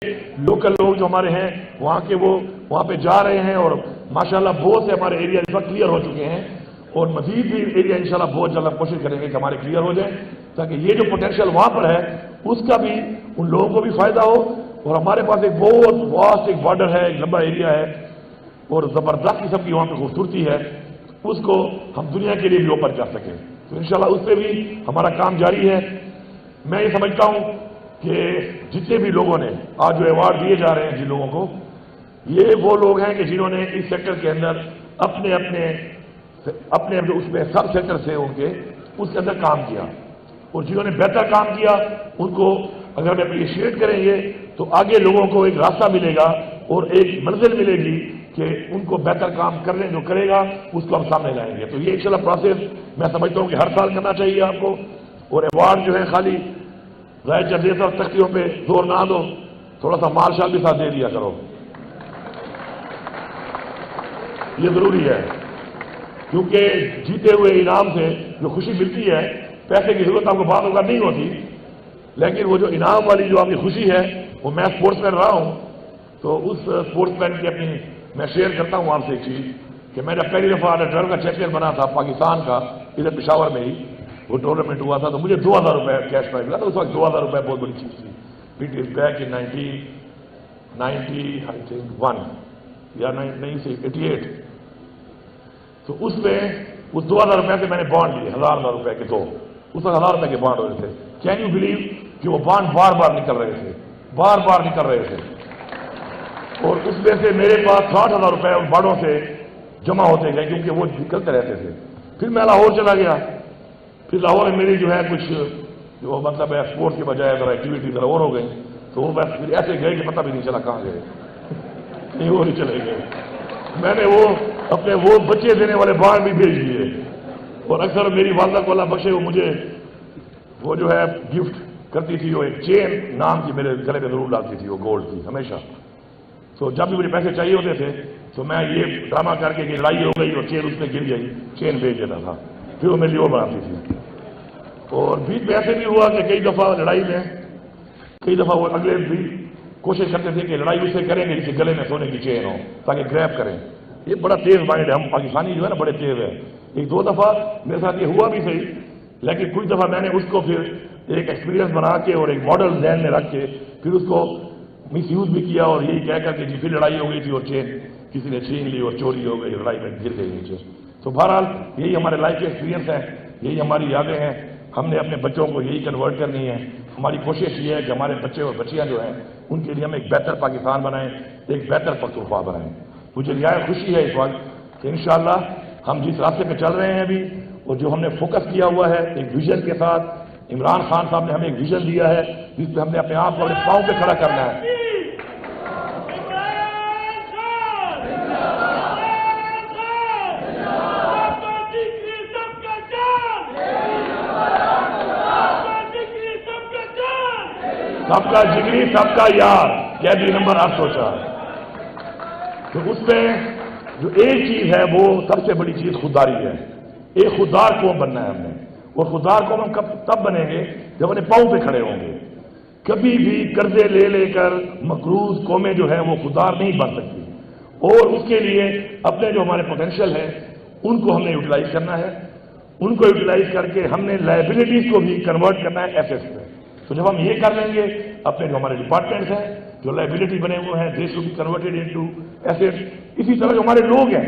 Local لوگ جو ہمارے ہیں وہاں کے وہ وہاں پہ جا رہے ہیں، اور ماشاءاللہ بہت سے ہمارے ایریا اس وقت کلیئر ہو چکے ہیں، اور مزید بھی ایریا انشاءاللہ بہت جلد کوشش کریں گے کہ ہمارے کلیئر ہو جائیں، تاکہ یہ جو پوٹینشیل وہاں پر ہے اس کا بھی ان لوگوں کو بھی فائدہ ہو، اور ہمارے پاس ایک بہت واسٹ ایک بارڈر ہے، ایک لمبا ایریا ہے، اور زبردست قسم کی وہاں پہ خوبصورتی ہے، اس کو ہم دنیا کے لیے بھی اوپن کر سکیں، تو انشاءاللہ اس پہ بھی ہمارا کام جاری ہے۔ میں یہ سمجھتا ہوں کہ جتنے بھی لوگوں نے آج جو ایوارڈ دیے جا رہے ہیں جن لوگوں کو، یہ وہ لوگ ہیں کہ جنہوں نے اس سیکٹر کے اندر اپنے اس میں سب سیکٹر سے ان کے اس کے اندر کام کیا، اور جنہوں نے بہتر کام کیا ان کو اگر ہم اپریشیٹ کریں گے تو آگے لوگوں کو ایک راستہ ملے گا اور ایک منزل ملے گی کہ ان کو بہتر کام کرنے جو کرے گا اس کو ہم سامنے لائیں گے۔ تو یہ انشاءاللہ پروسیس میں سمجھتا ہوں کہ ہر سال کرنا چاہیے آپ کو، اور ایوارڈ جو ہے خالی رائے جدید اور تختیوں پہ زور نہ دو، تھوڑا سا مال شال بھی ساتھ دے دیا کرو، یہ ضروری ہے، کیونکہ جیتے ہوئے انعام سے جو خوشی ملتی ہے، پیسے کی ضرورت آپ کو بعض اوقات نہیں ہوتی، لیکن وہ جو انعام والی جو آپ کی خوشی ہے، وہ میں اسپورٹس مین رہا ہوں، تو اس اسپورٹس مین کی اپنی میں شیئر کرتا ہوں آپ سے ایک چیز کہ میں جب پہلی دفعہ ڈرائیور کا چیمپئن بنا تھا پاکستان کا، ادھر پشاور میں ہی وہ ٹورنامنٹ ہوا تھا، تو مجھے 2000 روپے کیش پرائز ملا تھا، اس وقت 2000 روپے بہت بڑی چیز تھی، اٹ از بیک ان 1991 یا 1988، تو اس میں اس 2000 روپے سے میں نے بانڈ لیے 1000 روپے کے دو، اس وقت 1000 روپے کے بانڈ ہو رہے تھے، کین یو بلیو کہ وہ بانڈ بار بار نکل رہے تھے، اور اس میں سے میرے پاس 60,000 روپے ان بانڈوں سے جمع ہوتے گئے کیونکہ وہ نکلتے رہتے تھے۔ پھر میں لاہور چلا گیا، پھر لاہور میں میری جو ہے کچھ جو مطلب ہے اسپورٹس کے بجائے ذرا ایکٹیویٹی ذرا اور ہو گئی، تو وہ بس پھر ایسے گئے کہ پتہ بھی نہیں چلا کہاں گئے، نہیں وہ نہیں چلے گئے، میں نے وہ اپنے وہ بچے دینے والے بانڈ بھی بھیج دیے، اور اکثر میری والدہ کو اللہ بخشے وہ مجھے وہ جو ہے گفٹ کرتی تھی، وہ ایک چین نام کی میرے گلے میں ضرور ڈالتی تھی، وہ گولڈ کی ہمیشہ، تو جب بھی مجھے پیسے چاہیے ہوتے تھے تو میں یہ ڈرامہ کر کے کہ لڑائی ہو گئی اور چین اس میں گر گئی، چین بھیج دیتا تھا، پھر وہ میرے لیے وہ بناتی تھی، اور بیچ میں ایسے بھی ہوا کہ کئی دفعہ لڑائی میں وہ اگلے بھی کوشش کرتے تھے کہ لڑائی اس سے کریں گے جس کے گلے میں سونے کی چین ہو تاکہ گریب کریں، یہ بڑا تیز مائنڈ ہے، ہم پاکستانی جو ہے نا بڑے تیز ہے، ایک دو دفعہ میرے ساتھ یہ ہوا بھی صحیح، لیکن کچھ دفعہ میں نے اس کو پھر ایک ایکسپیرینس بنا کے اور ایک ماڈل ذہن میں رکھ کے پھر اس کو مس یوز بھی کیا، اور یہی کہہ کر کے جی پھر لڑائی ہو گئی تھی اور چین کسی نے چھین لی اور چوری ہو گئی، لڑائی میں گر گئی نیچے۔ تو بہرحال یہی ہمارے لائف کے ایکسپیرینس ہیں، یہی ہماری یادیں ہیں، ہم نے اپنے بچوں کو یہی کنورٹ کرنی ہے، ہماری کوشش یہ ہے کہ ہمارے بچے اور بچیاں جو ہیں ان کے لیے ہم ایک بہتر پاکستان بنائیں، ایک بہتر پختونخوا بنائیں۔ مجھے نہایت خوشی ہے اس وقت کہ انشاءاللہ ہم جس راستے پہ چل رہے ہیں ابھی، اور جو ہم نے فوکس کیا ہوا ہے ایک ویژن کے ساتھ، عمران خان صاحب نے ہمیں ایک ویژن دیا ہے جس پہ ہم نے اپنے آپ کو اپنے پاؤں پہ کھڑا کرنا ہے۔ سب کا جگری سب کا یار، قیدی نمبر 804، تو اس میں جو ایک چیز ہے وہ سب سے بڑی چیز خودداری ہے، ایک خوددار قوم بننا ہے ہم نے، اور خوددار قوم ہم تب بنیں گے جب اپنے پاؤں پہ کھڑے ہوں گے، کبھی بھی قرضے لے کر مقروض قومیں جو ہیں وہ خوددار نہیں بن سکتی، اور اس کے لیے اپنے جو ہمارے پوٹینشیل ہیں ان کو ہم نے یوٹیلائز کرنا ہے، ان کو یوٹیلائز کر کے ہم نے لائبلٹیز کو بھی کنورٹ کرنا ہے ایسیٹس میں۔ تو جب ہم یہ کر لیں گے اپنے جو ہمارے ڈپارٹمنٹس ہیں جو لائبلٹی بنے ہوئے ہیں they should be converted into assets, اسی طرح جو ہمارے لوگ ہیں